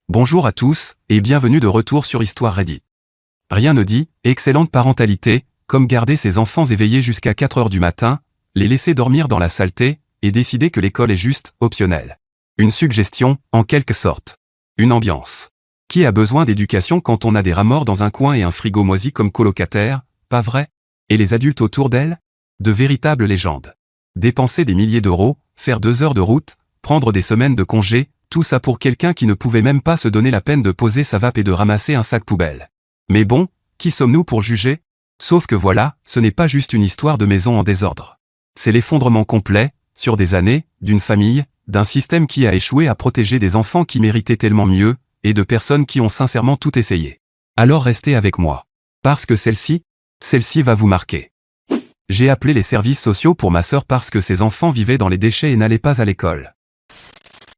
Bonjour à tous, et bienvenue de retour sur Histoire Reddit. Rien ne dit, excellente parentalité, comme garder ses enfants éveillés jusqu'à 4 heures du matin, les laisser dormir dans la saleté, et décider que l'école est juste optionnelle. Une suggestion, en quelque sorte. Une ambiance. Qui a besoin d'éducation quand on a des rats morts dans un coin et un frigo moisi comme colocataire, pas vrai? Et les adultes autour d'elle? De véritables légendes. Dépenser des milliers d'euros, faire 2 heures de route, prendre des semaines de congé, tout ça pour quelqu'un qui ne pouvait même pas se donner la peine de poser sa vape et de ramasser un sac poubelle. Mais bon, qui sommes-nous pour juger? Sauf que voilà, ce n'est pas juste une histoire de maison en désordre. C'est l'effondrement complet, sur des années, d'une famille, d'un système qui a échoué à protéger des enfants qui méritaient tellement mieux, et de personnes qui ont sincèrement tout essayé. Alors restez avec moi. Parce que celle-ci va vous marquer. J'ai appelé les services sociaux pour ma sœur parce que ses enfants vivaient dans les déchets et n'allaient pas à l'école.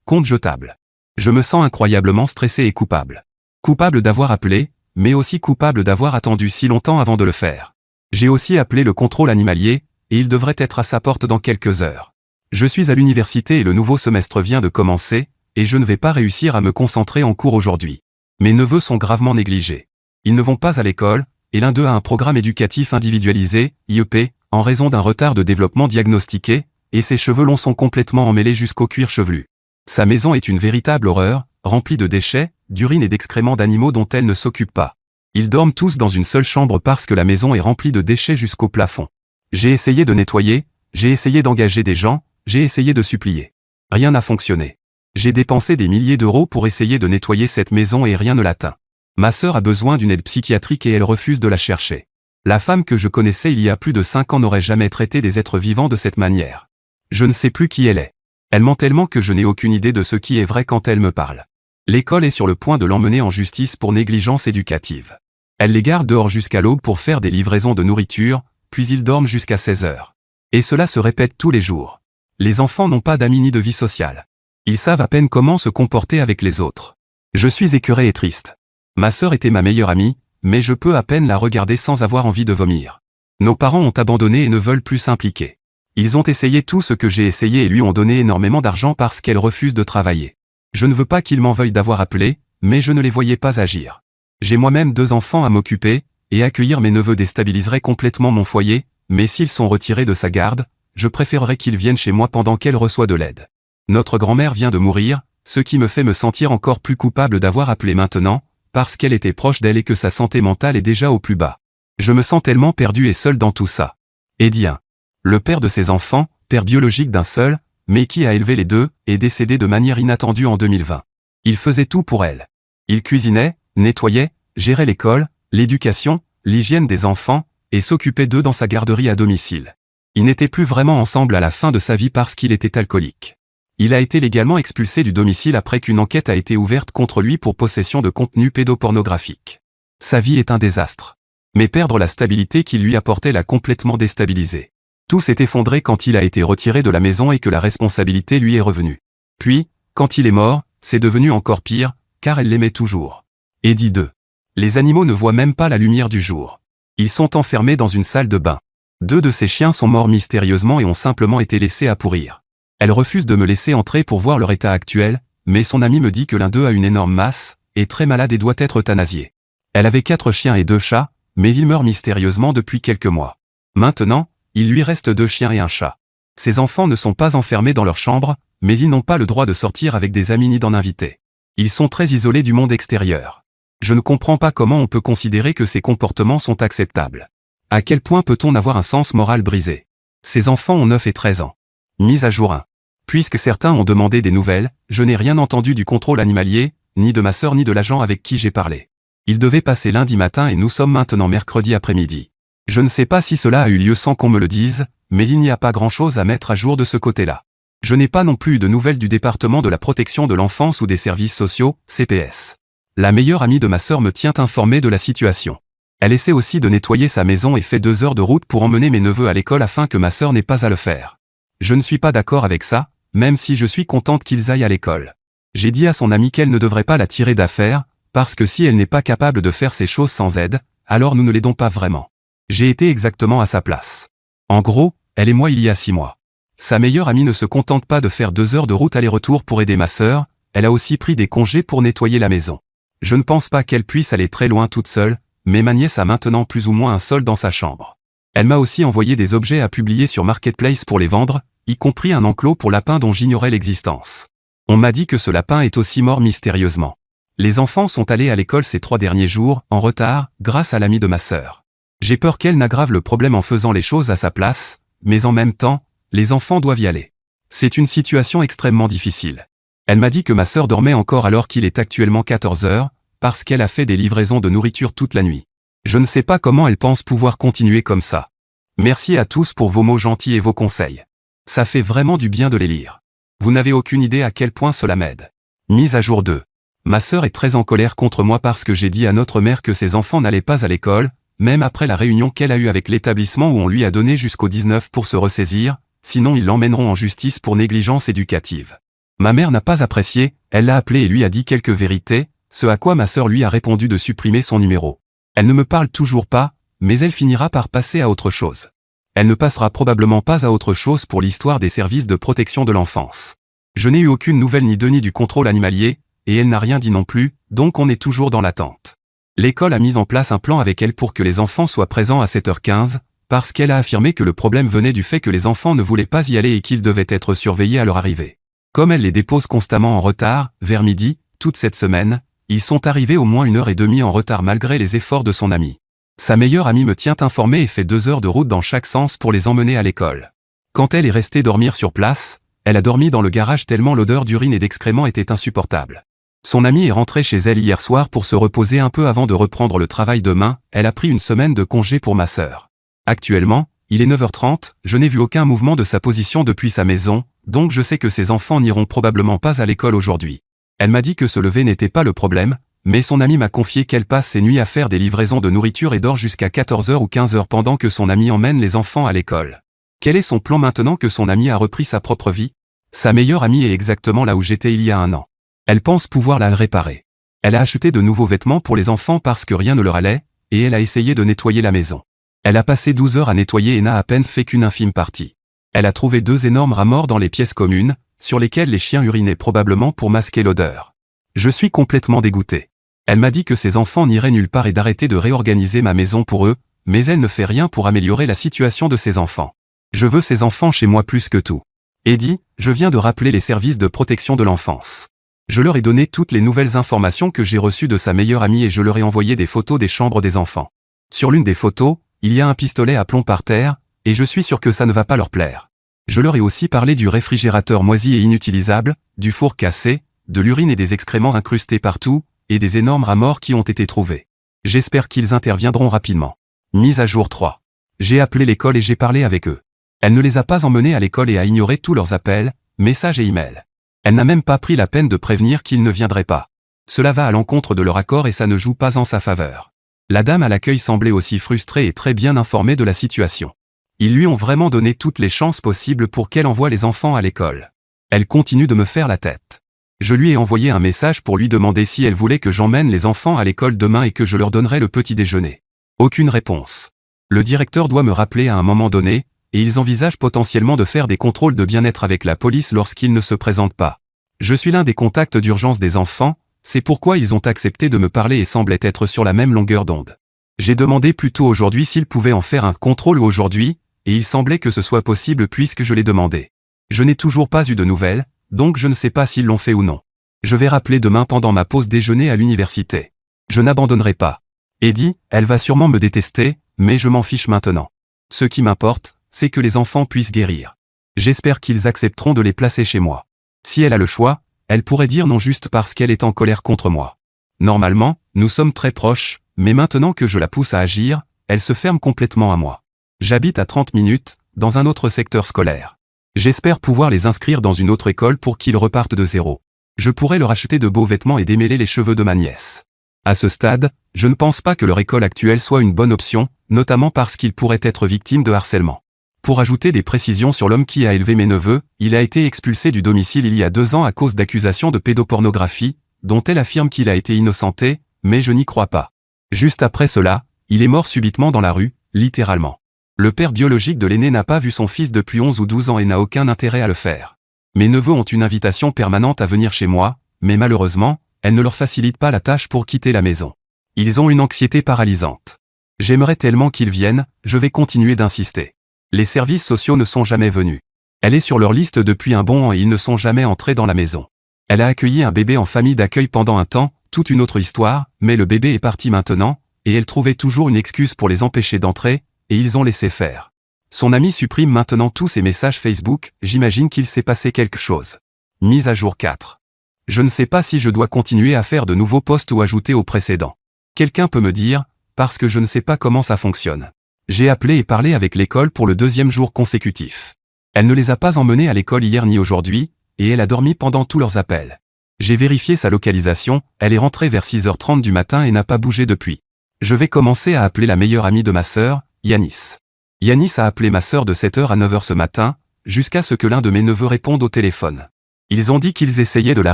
Compte jetable. Je me sens incroyablement stressé et coupable. Coupable d'avoir appelé, mais aussi coupable d'avoir attendu si longtemps avant de le faire. J'ai aussi appelé le contrôle animalier, et il devrait être à sa porte dans quelques heures. Je suis à l'université et le nouveau semestre vient de commencer, et je ne vais pas réussir à me concentrer en cours aujourd'hui. Mes neveux sont gravement négligés. Ils ne vont pas à l'école, et l'un d'eux a un programme éducatif individualisé, IEP, en raison d'un retard de développement diagnostiqué, et ses cheveux longs sont complètement emmêlés jusqu'au cuir chevelu. Sa maison est une véritable horreur, remplie de déchets, d'urine et d'excréments d'animaux dont elle ne s'occupe pas. Ils dorment tous dans une seule chambre parce que la maison est remplie de déchets jusqu'au plafond. J'ai essayé de nettoyer, j'ai essayé d'engager des gens, j'ai essayé de supplier. Rien n'a fonctionné. J'ai dépensé des milliers d'euros pour essayer de nettoyer cette maison et rien ne l'atteint. Ma sœur a besoin d'une aide psychiatrique et elle refuse de la chercher. La femme que je connaissais il y a plus de 5 ans n'aurait jamais traité des êtres vivants de cette manière. Je ne sais plus qui elle est. Elle ment tellement que je n'ai aucune idée de ce qui est vrai quand elle me parle. L'école est sur le point de l'emmener en justice pour négligence éducative. Elle les garde dehors jusqu'à l'aube pour faire des livraisons de nourriture, puis ils dorment jusqu'à 16 heures. Et cela se répète tous les jours. Les enfants n'ont pas d'amis ni de vie sociale. Ils savent à peine comment se comporter avec les autres. Je suis écœuré et triste. Ma sœur était ma meilleure amie, mais je peux à peine la regarder sans avoir envie de vomir. Nos parents ont abandonné et ne veulent plus s'impliquer. Ils ont essayé tout ce que j'ai essayé et lui ont donné énormément d'argent parce qu'elle refuse de travailler. Je ne veux pas qu'ils m'en veuillent d'avoir appelé, mais je ne les voyais pas agir. J'ai moi-même 2 enfants à m'occuper, et accueillir mes neveux déstabiliserait complètement mon foyer, mais s'ils sont retirés de sa garde, je préférerais qu'ils viennent chez moi pendant qu'elle reçoit de l'aide. Notre grand-mère vient de mourir, ce qui me fait me sentir encore plus coupable d'avoir appelé maintenant, parce qu'elle était proche d'elle et que sa santé mentale est déjà au plus bas. Je me sens tellement perdu et seul dans tout ça. Edien. Le père de ses enfants, père biologique d'un seul, mais qui a élevé les 2, est décédé de manière inattendue en 2020. Il faisait tout pour elle. Il cuisinait, nettoyait, gérait l'école, l'éducation, l'hygiène des enfants, et s'occupait d'eux dans sa garderie à domicile. Ils n'étaient plus vraiment ensemble à la fin de sa vie parce qu'il était alcoolique. Il a été légalement expulsé du domicile après qu'une enquête a été ouverte contre lui pour possession de contenu pédopornographique. Sa vie est un désastre. Mais perdre la stabilité qu'il lui apportait l'a complètement déstabilisé. Tout s'est effondré quand il a été retiré de la maison et que la responsabilité lui est revenue. Puis, quand il est mort, c'est devenu encore pire, car elle l'aimait toujours. Eddie 2. Les animaux ne voient même pas la lumière du jour. Ils sont enfermés dans une salle de bain. 2 de ses chiens sont morts mystérieusement et ont simplement été laissés à pourrir. Elle refuse de me laisser entrer pour voir leur état actuel, mais son ami me dit que l'un d'eux a une énorme masse, est très malade et doit être euthanasié. Elle avait 4 chiens et 2 chats, mais il meurt mystérieusement depuis quelques mois. Maintenant, il lui reste 2 chiens et un chat. Ses enfants ne sont pas enfermés dans leur chambre, mais ils n'ont pas le droit de sortir avec des amis ni d'en inviter. Ils sont très isolés du monde extérieur. Je ne comprends pas comment on peut considérer que ces comportements sont acceptables. À quel point peut-on avoir un sens moral brisé? Ces enfants ont 9 et 13 ans. Mise à jour 1. Puisque certains ont demandé des nouvelles, je n'ai rien entendu du contrôle animalier, ni de ma sœur ni de l'agent avec qui j'ai parlé. Il devait passer lundi matin et nous sommes maintenant mercredi après-midi. Je ne sais pas si cela a eu lieu sans qu'on me le dise, mais il n'y a pas grand-chose à mettre à jour de ce côté-là. Je n'ai pas non plus eu de nouvelles du département de la protection de l'enfance ou des services sociaux, CPS. La meilleure amie de ma sœur me tient informée de la situation. Elle essaie aussi de nettoyer sa maison et fait 2 heures de route pour emmener mes neveux à l'école afin que ma sœur n'ait pas à le faire. Je ne suis pas d'accord avec ça, même si je suis contente qu'ils aillent à l'école. J'ai dit à son amie qu'elle ne devrait pas la tirer d'affaire, parce que si elle n'est pas capable de faire ces choses sans aide, alors nous ne l'aidons pas vraiment. J'ai été exactement à sa place. En gros, elle et moi il y a 6 mois. Sa meilleure amie ne se contente pas de faire 2 heures de route aller-retour pour aider ma sœur, elle a aussi pris des congés pour nettoyer la maison. Je ne pense pas qu'elle puisse aller très loin toute seule, mais ma nièce a maintenant plus ou moins un sol dans sa chambre. Elle m'a aussi envoyé des objets à publier sur Marketplace pour les vendre, y compris un enclos pour lapin dont j'ignorais l'existence. On m'a dit que ce lapin est aussi mort mystérieusement. Les enfants sont allés à l'école ces 3 derniers jours, en retard, grâce à l'amie de ma sœur. J'ai peur qu'elle n'aggrave le problème en faisant les choses à sa place, mais en même temps, les enfants doivent y aller. C'est une situation extrêmement difficile. Elle m'a dit que ma sœur dormait encore alors qu'il est actuellement 14 heures, parce qu'elle a fait des livraisons de nourriture toute la nuit. Je ne sais pas comment elle pense pouvoir continuer comme ça. Merci à tous pour vos mots gentils et vos conseils. Ça fait vraiment du bien de les lire. Vous n'avez aucune idée à quel point cela m'aide. Mise à jour 2. Ma sœur est très en colère contre moi parce que j'ai dit à notre mère que ses enfants n'allaient pas à l'école, même après la réunion qu'elle a eue avec l'établissement où on lui a donné jusqu'au 19 pour se ressaisir, sinon ils l'emmèneront en justice pour négligence éducative. Ma mère n'a pas apprécié, elle l'a appelé et lui a dit quelques vérités, ce à quoi ma sœur lui a répondu de supprimer son numéro. Elle ne me parle toujours pas, mais elle finira par passer à autre chose. Elle ne passera probablement pas à autre chose pour l'histoire des services de protection de l'enfance. Je n'ai eu aucune nouvelle ni du contrôle animalier, et elle n'a rien dit non plus, donc on est toujours dans l'attente. L'école a mis en place un plan avec elle pour que les enfants soient présents à 7h15, parce qu'elle a affirmé que le problème venait du fait que les enfants ne voulaient pas y aller et qu'ils devaient être surveillés à leur arrivée. Comme elle les dépose constamment en retard, vers midi, toute cette semaine, ils sont arrivés au moins 1h30 en retard malgré les efforts de son amie. Sa meilleure amie me tient informé et fait 2 heures de route dans chaque sens pour les emmener à l'école. Quand elle est restée dormir sur place, elle a dormi dans le garage tellement l'odeur d'urine et d'excréments était insupportable. Son amie est rentrée chez elle hier soir pour se reposer un peu avant de reprendre le travail demain, elle a pris une semaine de congé pour ma sœur. Actuellement, il est 9h30, je n'ai vu aucun mouvement de sa position depuis sa maison, donc je sais que ses enfants n'iront probablement pas à l'école aujourd'hui. Elle m'a dit que se lever n'était pas le problème, mais son amie m'a confié qu'elle passe ses nuits à faire des livraisons de nourriture et dort jusqu'à 14h ou 15h pendant que son amie emmène les enfants à l'école. Quel est son plan maintenant que son amie a repris sa propre vie? Sa meilleure amie est exactement là où j'étais il y a 1 an. Elle pense pouvoir la réparer. Elle a acheté de nouveaux vêtements pour les enfants parce que rien ne leur allait, et elle a essayé de nettoyer la maison. Elle a passé 12 heures à nettoyer et n'a à peine fait qu'une infime partie. Elle a trouvé 2 énormes rats morts dans les pièces communes, sur lesquels les chiens urinaient probablement pour masquer l'odeur. Je suis complètement dégoûté. Elle m'a dit que ses enfants n'iraient nulle part et d'arrêter de réorganiser ma maison pour eux, mais elle ne fait rien pour améliorer la situation de ses enfants. Je veux ses enfants chez moi plus que tout. Eddie, je viens de rappeler les services de protection de l'enfance. Je leur ai donné toutes les nouvelles informations que j'ai reçues de sa meilleure amie et je leur ai envoyé des photos des chambres des enfants. Sur l'une des photos, il y a un pistolet à plomb par terre, et je suis sûr que ça ne va pas leur plaire. Je leur ai aussi parlé du réfrigérateur moisi et inutilisable, du four cassé, de l'urine et des excréments incrustés partout, et des énormes rats morts qui ont été trouvés. J'espère qu'ils interviendront rapidement. Mise à jour 3. J'ai appelé l'école et j'ai parlé avec eux. Elle ne les a pas emmenés à l'école et a ignoré tous leurs appels, messages et emails. Elle n'a même pas pris la peine de prévenir qu'ils ne viendraient pas. Cela va à l'encontre de leur accord et ça ne joue pas en sa faveur. La dame à l'accueil semblait aussi frustrée et très bien informée de la situation. Ils lui ont vraiment donné toutes les chances possibles pour qu'elle envoie les enfants à l'école. Elle continue de me faire la tête. Je lui ai envoyé un message pour lui demander si elle voulait que j'emmène les enfants à l'école demain et que je leur donnerais le petit déjeuner. Aucune réponse. Le directeur doit me rappeler à un moment donné, et ils envisagent potentiellement de faire des contrôles de bien-être avec la police lorsqu'ils ne se présentent pas. Je suis l'un des contacts d'urgence des enfants, c'est pourquoi ils ont accepté de me parler et semblaient être sur la même longueur d'onde. J'ai demandé plus tôt aujourd'hui s'ils pouvaient en faire un contrôle aujourd'hui, et il semblait que ce soit possible puisque je l'ai demandé. Je n'ai toujours pas eu de nouvelles, donc je ne sais pas s'ils l'ont fait ou non. Je vais rappeler demain pendant ma pause déjeuner à l'université. Je n'abandonnerai pas. Eddie, elle va sûrement me détester, mais je m'en fiche maintenant. Ce qui m'importe, c'est que les enfants puissent guérir. J'espère qu'ils accepteront de les placer chez moi. Si elle a le choix, elle pourrait dire non juste parce qu'elle est en colère contre moi. Normalement, nous sommes très proches, mais maintenant que je la pousse à agir, elle se ferme complètement à moi. J'habite à 30 minutes, dans un autre secteur scolaire. J'espère pouvoir les inscrire dans une autre école pour qu'ils repartent de zéro. Je pourrais leur acheter de beaux vêtements et démêler les cheveux de ma nièce. À ce stade, je ne pense pas que leur école actuelle soit une bonne option, notamment parce qu'ils pourraient être victimes de harcèlement. Pour ajouter des précisions sur l'homme qui a élevé mes neveux, il a été expulsé du domicile il y a 2 ans à cause d'accusations de pédopornographie, dont elle affirme qu'il a été innocenté, mais je n'y crois pas. Juste après cela, il est mort subitement dans la rue, littéralement. Le père biologique de l'aîné n'a pas vu son fils depuis 11 ou 12 ans et n'a aucun intérêt à le faire. Mes neveux ont une invitation permanente à venir chez moi, mais malheureusement, elle ne leur facilite pas la tâche pour quitter la maison. Ils ont une anxiété paralysante. J'aimerais tellement qu'ils viennent, je vais continuer d'insister. Les services sociaux ne sont jamais venus. Elle est sur leur liste depuis un bon an et ils ne sont jamais entrés dans la maison. Elle a accueilli un bébé en famille d'accueil pendant un temps, toute une autre histoire, mais le bébé est parti maintenant, et elle trouvait toujours une excuse pour les empêcher d'entrer, et ils ont laissé faire. Son ami supprime maintenant tous ses messages Facebook, j'imagine qu'il s'est passé quelque chose. Mise à jour 4. Je ne sais pas si je dois continuer à faire de nouveaux posts ou ajouter aux précédents. Quelqu'un peut me dire, parce que je ne sais pas comment ça fonctionne. J'ai appelé et parlé avec l'école pour le 2e jour consécutif. Elle ne les a pas emmenés à l'école hier ni aujourd'hui, et elle a dormi pendant tous leurs appels. J'ai vérifié sa localisation, elle est rentrée vers 6h30 du matin et n'a pas bougé depuis. Je vais commencer à appeler la meilleure amie de ma sœur, Yanis. Yanis a appelé ma sœur de 7h à 9h ce matin, jusqu'à ce que l'un de mes neveux réponde au téléphone. Ils ont dit qu'ils essayaient de la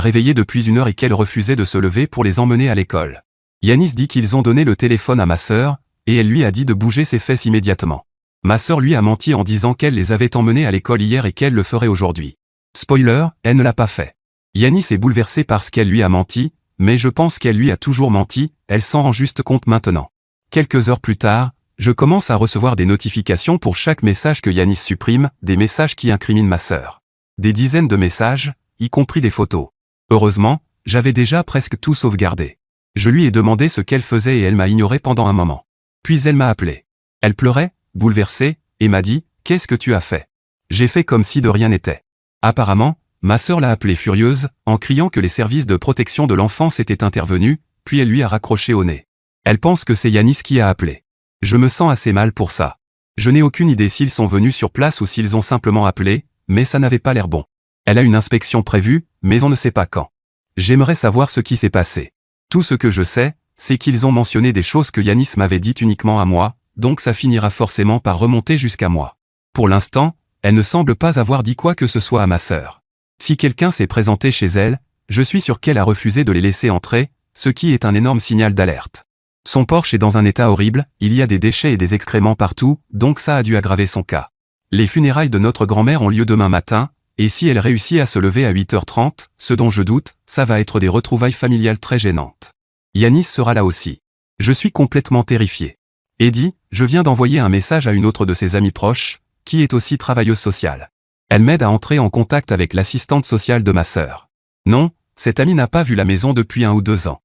réveiller depuis 1 heure et qu'elle refusait de se lever pour les emmener à l'école. Yanis dit qu'ils ont donné le téléphone à ma sœur, et elle lui a dit de bouger ses fesses immédiatement. Ma sœur lui a menti en disant qu'elle les avait emmenés à l'école hier et qu'elle le ferait aujourd'hui. Spoiler, elle ne l'a pas fait. Yanis est bouleversée parce qu'elle lui a menti, mais je pense qu'elle lui a toujours menti, elle s'en rend juste compte maintenant. Quelques heures plus tard, je commence à recevoir des notifications pour chaque message que Yanis supprime, des messages qui incriminent ma sœur. Des dizaines de messages, y compris des photos. Heureusement, j'avais déjà presque tout sauvegardé. Je lui ai demandé ce qu'elle faisait et elle m'a ignoré pendant un moment. Puis elle m'a appelé. Elle pleurait, bouleversée, et m'a dit « Qu'est-ce que tu as fait ?» J'ai fait comme si de rien n'était. Apparemment, ma sœur l'a appelée furieuse, en criant que les services de protection de l'enfance étaient intervenus, puis elle lui a raccroché au nez. Elle pense que c'est Yanis qui a appelé. Je me sens assez mal pour ça. Je n'ai aucune idée s'ils sont venus sur place ou s'ils ont simplement appelé, mais ça n'avait pas l'air bon. Elle a une inspection prévue, mais on ne sait pas quand. J'aimerais savoir ce qui s'est passé. Tout ce que je sais, c'est qu'ils ont mentionné des choses que Yanis m'avait dites uniquement à moi, donc ça finira forcément par remonter jusqu'à moi. Pour l'instant, elle ne semble pas avoir dit quoi que ce soit à ma sœur. Si quelqu'un s'est présenté chez elle, je suis sûr qu'elle a refusé de les laisser entrer, ce qui est un énorme signal d'alerte. Son porche est dans un état horrible, il y a des déchets et des excréments partout, donc ça a dû aggraver son cas. Les funérailles de notre grand-mère ont lieu demain matin, et si elle réussit à se lever à 8h30, ce dont je doute, ça va être des retrouvailles familiales très gênantes. Yanis sera là aussi. Je suis complètement terrifié. Eddie, je viens d'envoyer un message à une autre de ses amies proches, qui est aussi travailleuse sociale. Elle m'aide à entrer en contact avec l'assistante sociale de ma sœur. Non, cette amie n'a pas vu la maison depuis 1 ou 2 ans.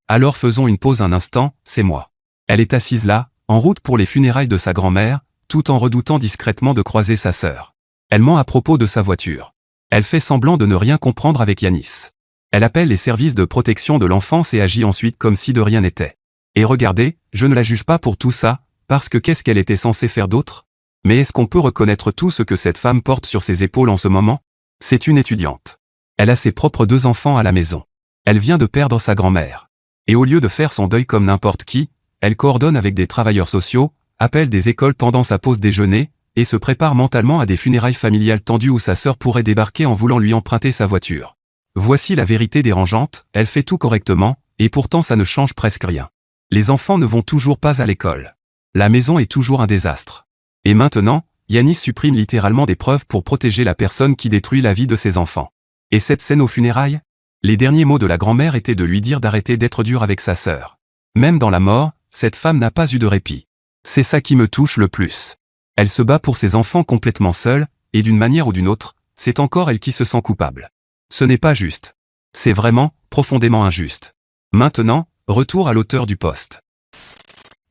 Alors faisons une pause un instant, c'est moi. Elle est assise là, en route pour les funérailles de sa grand-mère, tout en redoutant discrètement de croiser sa sœur. Elle ment à propos de sa voiture. Elle fait semblant de ne rien comprendre avec Yanis. Elle appelle les services de protection de l'enfance et agit ensuite comme si de rien n'était. Et regardez, je ne la juge pas pour tout ça, parce que qu'est-ce qu'elle était censée faire d'autre? Mais est-ce qu'on peut reconnaître tout ce que cette femme porte sur ses épaules en ce moment? C'est une étudiante. Elle a ses propres 2 enfants à la maison. Elle vient de perdre sa grand-mère. Et au lieu de faire son deuil comme n'importe qui, elle coordonne avec des travailleurs sociaux, appelle des écoles pendant sa pause déjeuner, et se prépare mentalement à des funérailles familiales tendues où sa sœur pourrait débarquer en voulant lui emprunter sa voiture. Voici la vérité dérangeante, elle fait tout correctement, et pourtant ça ne change presque rien. Les enfants ne vont toujours pas à l'école. La maison est toujours un désastre. Et maintenant, Yanis supprime littéralement des preuves pour protéger la personne qui détruit la vie de ses enfants. Et cette scène aux funérailles? Les derniers mots de la grand-mère étaient de lui dire d'arrêter d'être dur avec sa sœur. Même dans la mort, cette femme n'a pas eu de répit. C'est ça qui me touche le plus. Elle se bat pour ses enfants complètement seule, et d'une manière ou d'une autre, c'est encore elle qui se sent coupable. Ce n'est pas juste. C'est vraiment, profondément injuste. Maintenant, retour à l'auteur du post.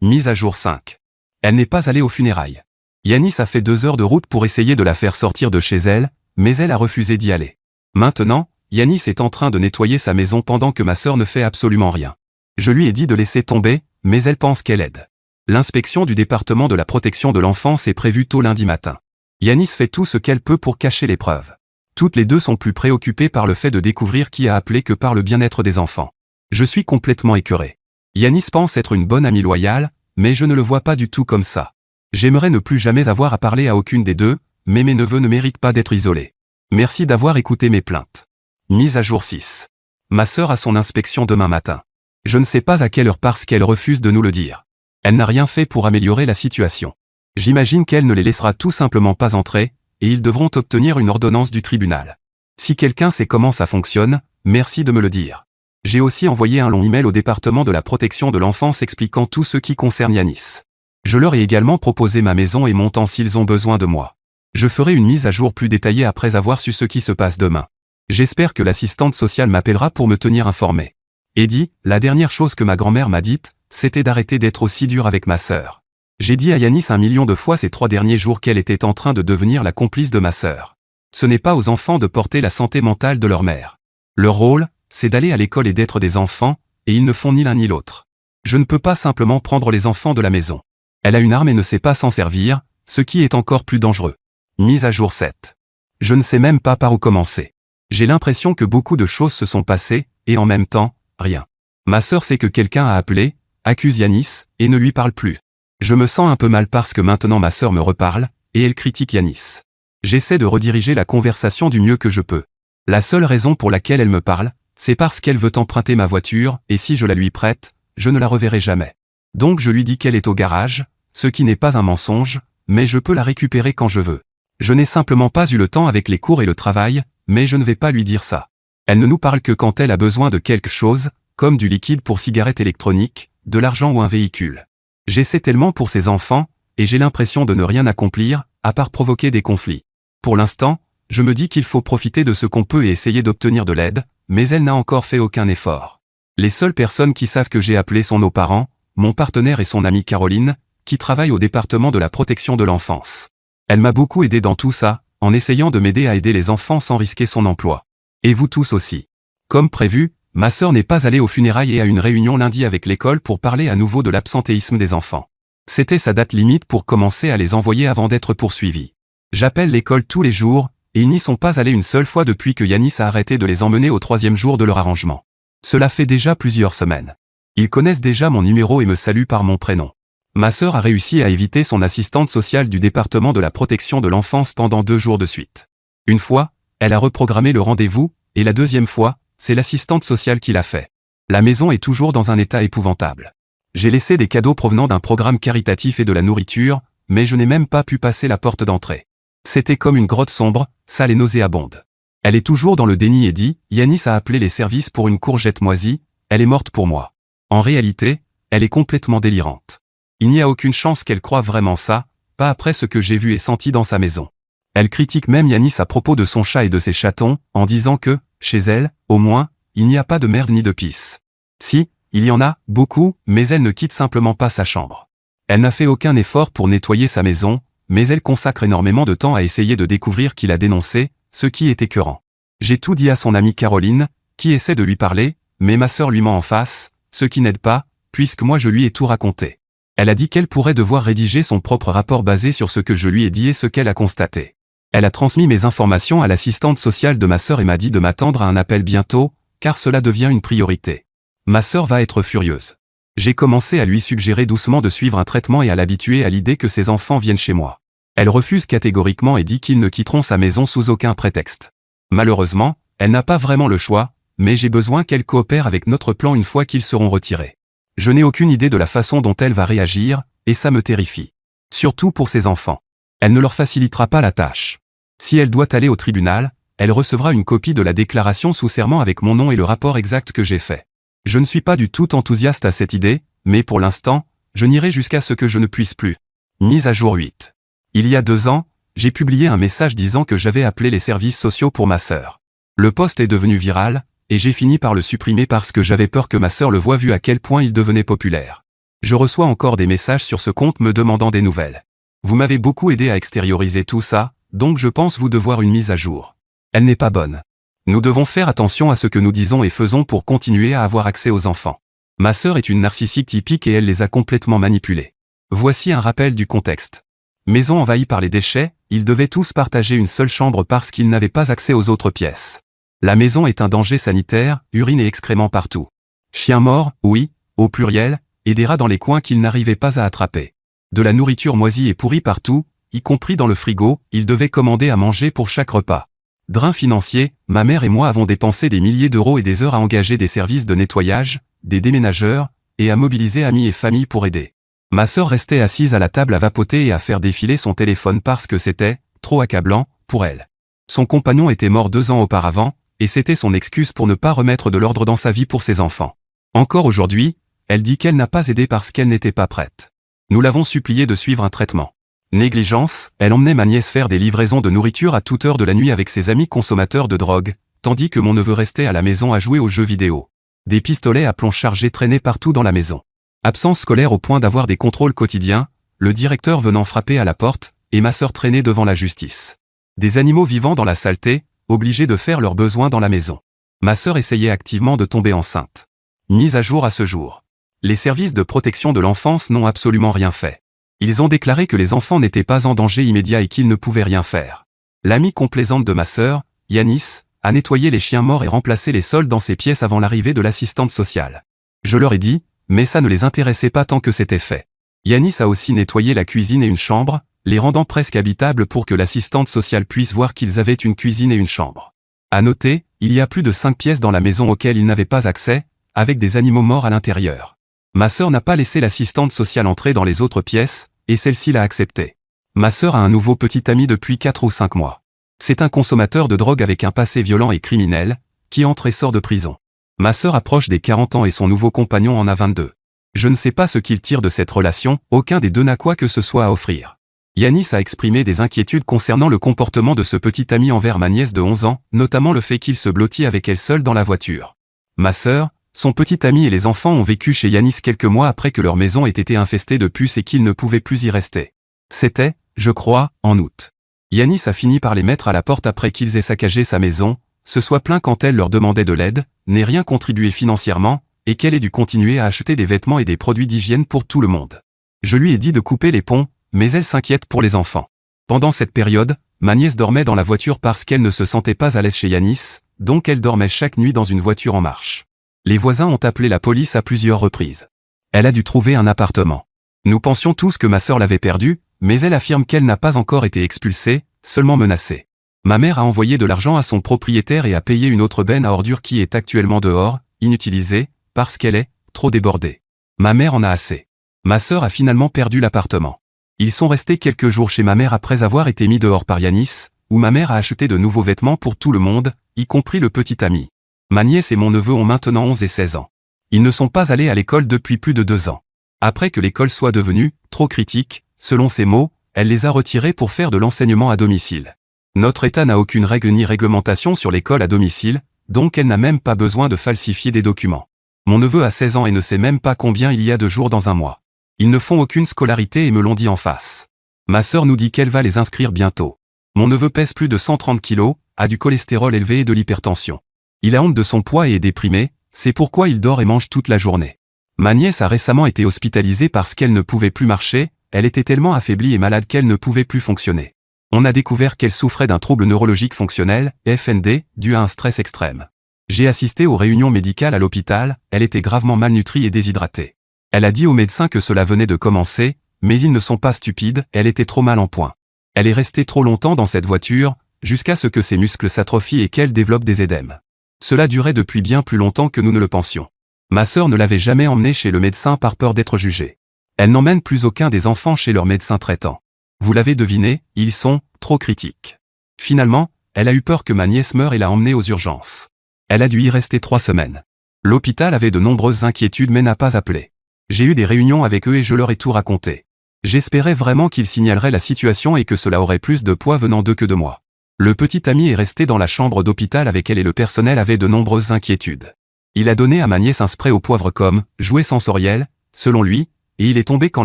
Mise à jour 5. Elle n'est pas allée aux funérailles. Yanis a fait 2 heures de route pour essayer de la faire sortir de chez elle, mais elle a refusé d'y aller. Maintenant, Yanis est en train de nettoyer sa maison pendant que ma sœur ne fait absolument rien. Je lui ai dit de laisser tomber, mais elle pense qu'elle aide. L'inspection du département de la protection de l'enfance est prévue tôt lundi matin. Yanis fait tout ce qu'elle peut pour cacher les preuves. Toutes les deux sont plus préoccupées par le fait de découvrir qui a appelé que par le bien-être des enfants. Je suis complètement écœuré. Yanis pense être une bonne amie loyale, mais je ne le vois pas du tout comme ça. J'aimerais ne plus jamais avoir à parler à aucune des deux, mais mes neveux ne méritent pas d'être isolés. Merci d'avoir écouté mes plaintes. Mise à jour 6. Ma sœur a son inspection demain matin. Je ne sais pas à quelle heure parce qu'elle refuse de nous le dire. Elle n'a rien fait pour améliorer la situation. J'imagine qu'elle ne les laissera tout simplement pas entrer, et ils devront obtenir une ordonnance du tribunal. Si quelqu'un sait comment ça fonctionne, merci de me le dire. J'ai aussi envoyé un long email au département de la protection de l'enfance expliquant tout ce qui concerne Yanis. Je leur ai également proposé ma maison et mon temps s'ils ont besoin de moi. Je ferai une mise à jour plus détaillée après avoir su ce qui se passe demain. J'espère que l'assistante sociale m'appellera pour me tenir informé. Eddie, la dernière chose que ma grand-mère m'a dite, c'était d'arrêter d'être aussi dur avec ma sœur. J'ai dit à Yanis 1 million de fois ces 3 derniers jours qu'elle était en train de devenir la complice de ma sœur. Ce n'est pas aux enfants de porter la santé mentale de leur mère. Leur rôle, c'est d'aller à l'école et d'être des enfants, et ils ne font ni l'un ni l'autre. Je ne peux pas simplement prendre les enfants de la maison. Elle a une arme et ne sait pas s'en servir, ce qui est encore plus dangereux. Mise à jour 7. Je ne sais même pas par où commencer. J'ai l'impression que beaucoup de choses se sont passées, et en même temps, rien. Ma sœur sait que quelqu'un a appelé, accuse Yanis, et ne lui parle plus. Je me sens un peu mal parce que maintenant ma sœur me reparle, et elle critique Yanis. J'essaie de rediriger la conversation du mieux que je peux. La seule raison pour laquelle elle me parle, c'est parce qu'elle veut emprunter ma voiture, et si je la lui prête, je ne la reverrai jamais. Donc je lui dis qu'elle est au garage, ce qui n'est pas un mensonge, mais je peux la récupérer quand je veux. Je n'ai simplement pas eu le temps avec les cours et le travail, mais je ne vais pas lui dire ça. Elle ne nous parle que quand elle a besoin de quelque chose, comme du liquide pour cigarettes électroniques, de l'argent ou un véhicule. J'essaie tellement pour ses enfants, et j'ai l'impression de ne rien accomplir, à part provoquer des conflits. Pour l'instant, je me dis qu'il faut profiter de ce qu'on peut et essayer d'obtenir de l'aide, mais elle n'a encore fait aucun effort. Les seules personnes qui savent que j'ai appelé sont nos parents, mon partenaire et son amie Caroline, qui travaille au département de la protection de l'enfance. Elle m'a beaucoup aidé dans tout ça, en essayant de m'aider à aider les enfants sans risquer son emploi. Et vous tous aussi. Comme prévu, ma sœur n'est pas allée aux funérailles et à une réunion lundi avec l'école pour parler à nouveau de l'absentéisme des enfants. C'était sa date limite pour commencer à les envoyer avant d'être poursuivis. J'appelle l'école tous les jours, et ils n'y sont pas allés une seule fois depuis que Yanis a arrêté de les emmener au 3e jour de leur arrangement. Cela fait déjà plusieurs semaines. Ils connaissent déjà mon numéro et me saluent par mon prénom. Ma sœur a réussi à éviter son assistante sociale du département de la protection de l'enfance pendant 2 jours de suite. Une fois, elle a reprogrammé le rendez-vous, et la 2e fois, c'est l'assistante sociale qui l'a fait. La maison est toujours dans un état épouvantable. J'ai laissé des cadeaux provenant d'un programme caritatif et de la nourriture, mais je n'ai même pas pu passer la porte d'entrée. C'était comme une grotte sombre, sale et nauséabonde. Elle est toujours dans le déni et dit, Yanis a appelé les services pour une courgette moisie, elle est morte pour moi. En réalité, elle est complètement délirante. Il n'y a aucune chance qu'elle croie vraiment ça, pas après ce que j'ai vu et senti dans sa maison. Elle critique même Yanis à propos de son chat et de ses chatons, en disant que, chez elle, au moins, il n'y a pas de merde ni de pisse. Si, il y en a, beaucoup, mais elle ne quitte simplement pas sa chambre. Elle n'a fait aucun effort pour nettoyer sa maison, mais elle consacre énormément de temps à essayer de découvrir qui l'a dénoncé, ce qui est écœurant. J'ai tout dit à son amie Caroline, qui essaie de lui parler, mais ma sœur lui ment en face, ce qui n'aide pas, puisque moi je lui ai tout raconté. Elle a dit qu'elle pourrait devoir rédiger son propre rapport basé sur ce que je lui ai dit et ce qu'elle a constaté. Elle a transmis mes informations à l'assistante sociale de ma sœur et m'a dit de m'attendre à un appel bientôt, car cela devient une priorité. Ma sœur va être furieuse. J'ai commencé à lui suggérer doucement de suivre un traitement et à l'habituer à l'idée que ses enfants viennent chez moi. Elle refuse catégoriquement et dit qu'ils ne quitteront sa maison sous aucun prétexte. Malheureusement, elle n'a pas vraiment le choix, mais j'ai besoin qu'elle coopère avec notre plan une fois qu'ils seront retirés. Je n'ai aucune idée de la façon dont elle va réagir, et ça me terrifie. Surtout pour ses enfants. Elle ne leur facilitera pas la tâche. Si elle doit aller au tribunal, elle recevra une copie de la déclaration sous serment avec mon nom et le rapport exact que j'ai fait. Je ne suis pas du tout enthousiaste à cette idée, mais pour l'instant, je n'irai jusqu'à ce que je ne puisse plus. Mise à jour 8. Il y a 2 ans, j'ai publié un message disant que j'avais appelé les services sociaux pour ma sœur. Le post est devenu viral, et j'ai fini par le supprimer parce que j'avais peur que ma sœur le voie vu à quel point il devenait populaire. Je reçois encore des messages sur ce compte me demandant des nouvelles. Vous m'avez beaucoup aidé à extérioriser tout ça, donc je pense vous devoir une mise à jour. Elle n'est pas bonne. Nous devons faire attention à ce que nous disons et faisons pour continuer à avoir accès aux enfants. Ma sœur est une narcissique typique et elle les a complètement manipulés. Voici un rappel du contexte. Maison envahie par les déchets, ils devaient tous partager une seule chambre parce qu'ils n'avaient pas accès aux autres pièces. La maison est un danger sanitaire, urine et excréments partout. Chiens morts, oui, au pluriel, et des rats dans les coins qu'ils n'arrivaient pas à attraper. De la nourriture moisie et pourrie partout, y compris dans le frigo, ils devaient commander à manger pour chaque repas. Drain financier, ma mère et moi avons dépensé des milliers d'euros et des heures à engager des services de nettoyage, des déménageurs, et à mobiliser amis et famille pour aider. Ma sœur restait assise à la table à vapoter et à faire défiler son téléphone parce que c'était trop accablant pour elle. Son compagnon était mort 2 ans auparavant, et c'était son excuse pour ne pas remettre de l'ordre dans sa vie pour ses enfants. Encore aujourd'hui, elle dit qu'elle n'a pas aidé parce qu'elle n'était pas prête. Nous l'avons suppliée de suivre un traitement. Négligence, elle emmenait ma nièce faire des livraisons de nourriture à toute heure de la nuit avec ses amis consommateurs de drogue, tandis que mon neveu restait à la maison à jouer aux jeux vidéo. Des pistolets à plomb chargés traînaient partout dans la maison. Absence scolaire au point d'avoir des contrôles quotidiens, le directeur venant frapper à la porte, et ma sœur traînait devant la justice. Des animaux vivant dans la saleté, obligés de faire leurs besoins dans la maison. Ma sœur essayait activement de tomber enceinte. Mise à jour à ce jour. Les services de protection de l'enfance n'ont absolument rien fait. Ils ont déclaré que les enfants n'étaient pas en danger immédiat et qu'ils ne pouvaient rien faire. L'amie complaisante de ma sœur, Yanis, a nettoyé les chiens morts et remplacé les sols dans ses pièces avant l'arrivée de l'assistante sociale. Je leur ai dit, mais ça ne les intéressait pas tant que c'était fait. Yanis a aussi nettoyé la cuisine et une chambre, les rendant presque habitables pour que l'assistante sociale puisse voir qu'ils avaient une cuisine et une chambre. À noter, il y a plus de 5 pièces dans la maison auxquelles ils n'avaient pas accès, avec des animaux morts à l'intérieur. Ma sœur n'a pas laissé l'assistante sociale entrer dans les autres pièces, et celle-ci l'a accepté. Ma sœur a un nouveau petit ami depuis 4 ou 5 mois. C'est un consommateur de drogue avec un passé violent et criminel, qui entre et sort de prison. Ma sœur approche des 40 ans et son nouveau compagnon en a 22. Je ne sais pas ce qu'il tire de cette relation, aucun des deux n'a quoi que ce soit à offrir. Yanis a exprimé des inquiétudes concernant le comportement de ce petit ami envers ma nièce de 11 ans, notamment le fait qu'il se blottit avec elle seule dans la voiture. Ma sœur, son petit ami et les enfants ont vécu chez Yanis quelques mois après que leur maison ait été infestée de puces et qu'ils ne pouvaient plus y rester. C'était, je crois, en août. Yanis a fini par les mettre à la porte après qu'ils aient saccagé sa maison, se soit plaint quand elle leur demandait de l'aide, n'ait rien contribué financièrement, et qu'elle ait dû continuer à acheter des vêtements et des produits d'hygiène pour tout le monde. Je lui ai dit de couper les ponts, mais elle s'inquiète pour les enfants. Pendant cette période, ma nièce dormait dans la voiture parce qu'elle ne se sentait pas à l'aise chez Yanis, donc elle dormait chaque nuit dans une voiture en marche. Les voisins ont appelé la police à plusieurs reprises. Elle a dû trouver un appartement. Nous pensions tous que ma sœur l'avait perdue, mais elle affirme qu'elle n'a pas encore été expulsée, seulement menacée. Ma mère a envoyé de l'argent à son propriétaire et a payé une autre benne à ordures qui est actuellement dehors, inutilisée, parce qu'elle est trop débordée. Ma mère en a assez. Ma sœur a finalement perdu l'appartement. Ils sont restés quelques jours chez ma mère après avoir été mis dehors par Yanis, où ma mère a acheté de nouveaux vêtements pour tout le monde, y compris le petit ami. Ma nièce et mon neveu ont maintenant 11 et 16 ans. Ils ne sont pas allés à l'école depuis plus de 2 ans. Après que l'école soit devenue trop critique, selon ses mots, elle les a retirés pour faire de l'enseignement à domicile. Notre État n'a aucune règle ni réglementation sur l'école à domicile, donc elle n'a même pas besoin de falsifier des documents. Mon neveu a 16 ans et ne sait même pas combien il y a de jours dans un mois. Ils ne font aucune scolarité et me l'ont dit en face. Ma sœur nous dit qu'elle va les inscrire bientôt. Mon neveu pèse plus de 130 kilos, a du cholestérol élevé et de l'hypertension. Il a honte de son poids et est déprimé, c'est pourquoi il dort et mange toute la journée. Ma nièce a récemment été hospitalisée parce qu'elle ne pouvait plus marcher, elle était tellement affaiblie et malade qu'elle ne pouvait plus fonctionner. On a découvert qu'elle souffrait d'un trouble neurologique fonctionnel, FND, dû à un stress extrême. J'ai assisté aux réunions médicales à l'hôpital, elle était gravement malnutrie et déshydratée. Elle a dit aux médecins que cela venait de commencer, mais ils ne sont pas stupides, elle était trop mal en point. Elle est restée trop longtemps dans cette voiture, jusqu'à ce que ses muscles s'atrophient et qu'elle développe des édèmes. Cela durait depuis bien plus longtemps que nous ne le pensions. Ma sœur ne l'avait jamais emmenée chez le médecin par peur d'être jugée. Elle n'emmène plus aucun des enfants chez leur médecin traitant. Vous l'avez deviné, ils sont trop critiques. Finalement, elle a eu peur que ma nièce meure et l'a emmenée aux urgences. Elle a dû y rester 3 semaines. L'hôpital avait de nombreuses inquiétudes mais n'a pas appelé. J'ai eu des réunions avec eux et je leur ai tout raconté. J'espérais vraiment qu'ils signaleraient la situation et que cela aurait plus de poids venant d'eux que de moi. Le petit ami est resté dans la chambre d'hôpital avec elle et le personnel avait de nombreuses inquiétudes. Il a donné à ma nièce un spray au poivre comme jouet sensoriel, selon lui, et il est tombé quand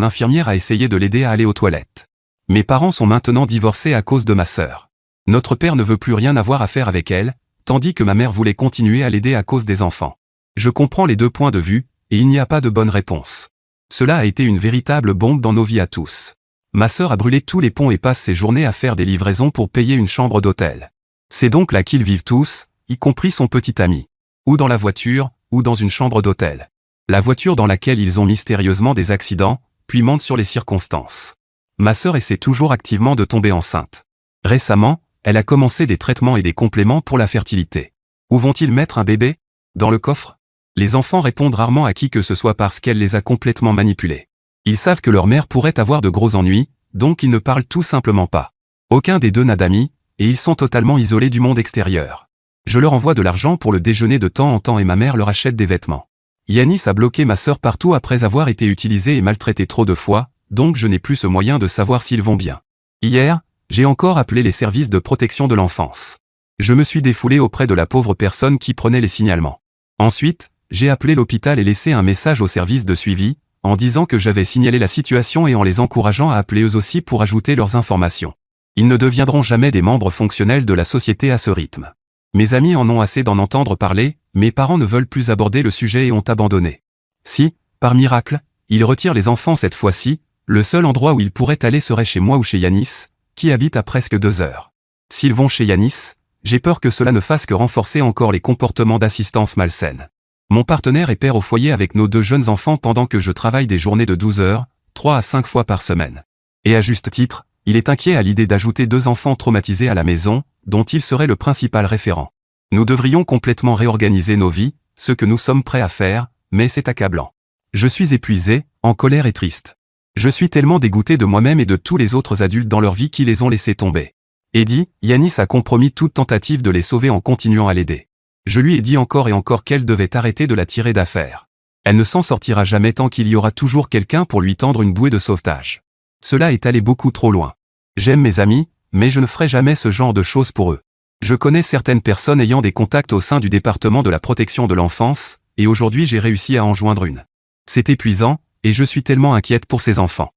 l'infirmière a essayé de l'aider à aller aux toilettes. Mes parents sont maintenant divorcés à cause de ma sœur. Notre père ne veut plus rien avoir à faire avec elle, tandis que ma mère voulait continuer à l'aider à cause des enfants. Je comprends les 2 points de vue, et il n'y a pas de bonne réponse. Cela a été une véritable bombe dans nos vies à tous. Ma sœur a brûlé tous les ponts et passe ses journées à faire des livraisons pour payer une chambre d'hôtel. C'est donc là qu'ils vivent tous, y compris son petit ami. Ou dans la voiture, ou dans une chambre d'hôtel. La voiture dans laquelle ils ont mystérieusement des accidents, puis mentent sur les circonstances. Ma sœur essaie toujours activement de tomber enceinte. Récemment, elle a commencé des traitements et des compléments pour la fertilité. Où vont-ils mettre un bébé? Dans le coffre? Les enfants répondent rarement à qui que ce soit parce qu'elle les a complètement manipulés. Ils savent que leur mère pourrait avoir de gros ennuis, donc ils ne parlent tout simplement pas. Aucun des deux n'a d'amis, et ils sont totalement isolés du monde extérieur. Je leur envoie de l'argent pour le déjeuner de temps en temps et ma mère leur achète des vêtements. Yanis a bloqué ma sœur partout après avoir été utilisé et maltraité trop de fois, donc je n'ai plus ce moyen de savoir s'ils vont bien. Hier, j'ai encore appelé les services de protection de l'enfance. Je me suis défoulé auprès de la pauvre personne qui prenait les signalements. Ensuite, j'ai appelé l'hôpital et laissé un message au service de suivi, en disant que j'avais signalé la situation et en les encourageant à appeler eux aussi pour ajouter leurs informations. Ils ne deviendront jamais des membres fonctionnels de la société à ce rythme. Mes amis en ont assez d'en entendre parler, mes parents ne veulent plus aborder le sujet et ont abandonné. Si, par miracle, ils retirent les enfants cette fois-ci, le seul endroit où ils pourraient aller serait chez moi ou chez Yanis, qui habite à presque 2 heures. S'ils vont chez Yanis, j'ai peur que cela ne fasse que renforcer encore les comportements d'assistance malsaine. Mon partenaire est père au foyer avec nos 2 jeunes enfants pendant que je travaille des journées de 12 heures, 3 à 5 fois par semaine. Et à juste titre, il est inquiet à l'idée d'ajouter 2 enfants traumatisés à la maison, dont il serait le principal référent. Nous devrions complètement réorganiser nos vies, ce que nous sommes prêts à faire, mais c'est accablant. Je suis épuisé, en colère et triste. Je suis tellement dégoûté de moi-même et de tous les autres adultes dans leur vie qui les ont laissés tomber. Eddie, Yanis a compromis toute tentative de les sauver en continuant à l'aider. Je lui ai dit encore et encore qu'elle devait arrêter de la tirer d'affaire. Elle ne s'en sortira jamais tant qu'il y aura toujours quelqu'un pour lui tendre une bouée de sauvetage. Cela est allé beaucoup trop loin. J'aime mes amis, mais je ne ferai jamais ce genre de choses pour eux. Je connais certaines personnes ayant des contacts au sein du département de la protection de l'enfance, et aujourd'hui j'ai réussi à en joindre une. C'est épuisant, et je suis tellement inquiète pour ces enfants.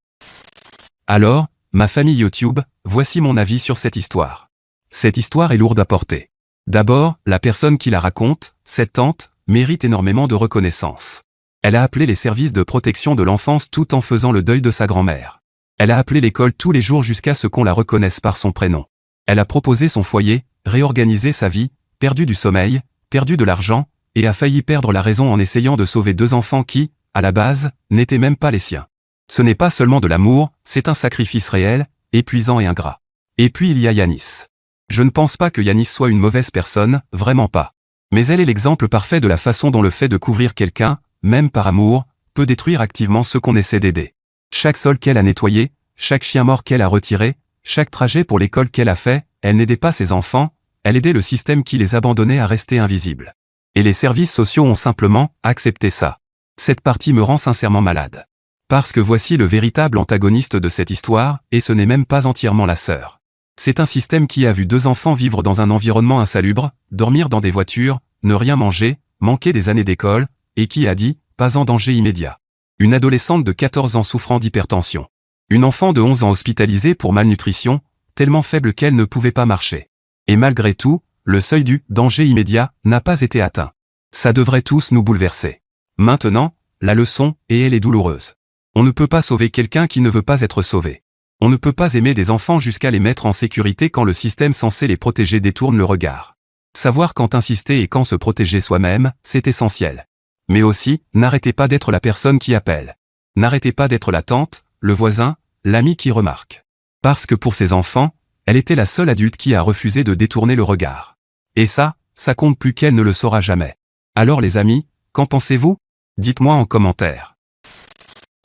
Alors, ma famille YouTube, voici mon avis sur cette histoire. Cette histoire est lourde à porter. D'abord, la personne qui la raconte, cette tante, mérite énormément de reconnaissance. Elle a appelé les services de protection de l'enfance tout en faisant le deuil de sa grand-mère. Elle a appelé l'école tous les jours jusqu'à ce qu'on la reconnaisse par son prénom. Elle a proposé son foyer, réorganisé sa vie, perdu du sommeil, perdu de l'argent, et a failli perdre la raison en essayant de sauver 2 enfants qui, à la base, n'étaient même pas les siens. Ce n'est pas seulement de l'amour, c'est un sacrifice réel, épuisant et ingrat. Et puis il y a Yanis. Je ne pense pas que Yanis soit une mauvaise personne, vraiment pas. Mais elle est l'exemple parfait de la façon dont le fait de couvrir quelqu'un, même par amour, peut détruire activement ceux qu'on essaie d'aider. Chaque sol qu'elle a nettoyé, chaque chien mort qu'elle a retiré, chaque trajet pour l'école qu'elle a fait, elle n'aidait pas ses enfants, elle aidait le système qui les abandonnait à rester invisibles. Et les services sociaux ont simplement accepté ça. Cette partie me rend sincèrement malade. Parce que voici le véritable antagoniste de cette histoire, et ce n'est même pas entièrement la sœur. C'est un système qui a vu 2 enfants vivre dans un environnement insalubre, dormir dans des voitures, ne rien manger, manquer des années d'école, et qui a dit, pas en danger immédiat. Une adolescente de 14 ans souffrant d'hypertension. Une enfant de 11 ans hospitalisée pour malnutrition, tellement faible qu'elle ne pouvait pas marcher. Et malgré tout, le seuil du « danger immédiat » n'a pas été atteint. Ça devrait tous nous bouleverser. Maintenant, la leçon, et elle est douloureuse. On ne peut pas sauver quelqu'un qui ne veut pas être sauvé. On ne peut pas aimer des enfants jusqu'à les mettre en sécurité quand le système censé les protéger détourne le regard. Savoir quand insister et quand se protéger soi-même, c'est essentiel. Mais aussi, n'arrêtez pas d'être la personne qui appelle. N'arrêtez pas d'être la tante, le voisin, l'ami qui remarque. Parce que pour ces enfants, elle était la seule adulte qui a refusé de détourner le regard. Et ça compte plus qu'elle ne le saura jamais. Alors les amis, qu'en pensez-vous? Dites-moi en commentaire.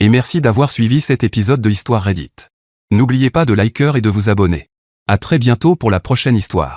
Et merci d'avoir suivi cet épisode de Histoire Reddit. N'oubliez pas de liker et de vous abonner. À très bientôt pour la prochaine histoire.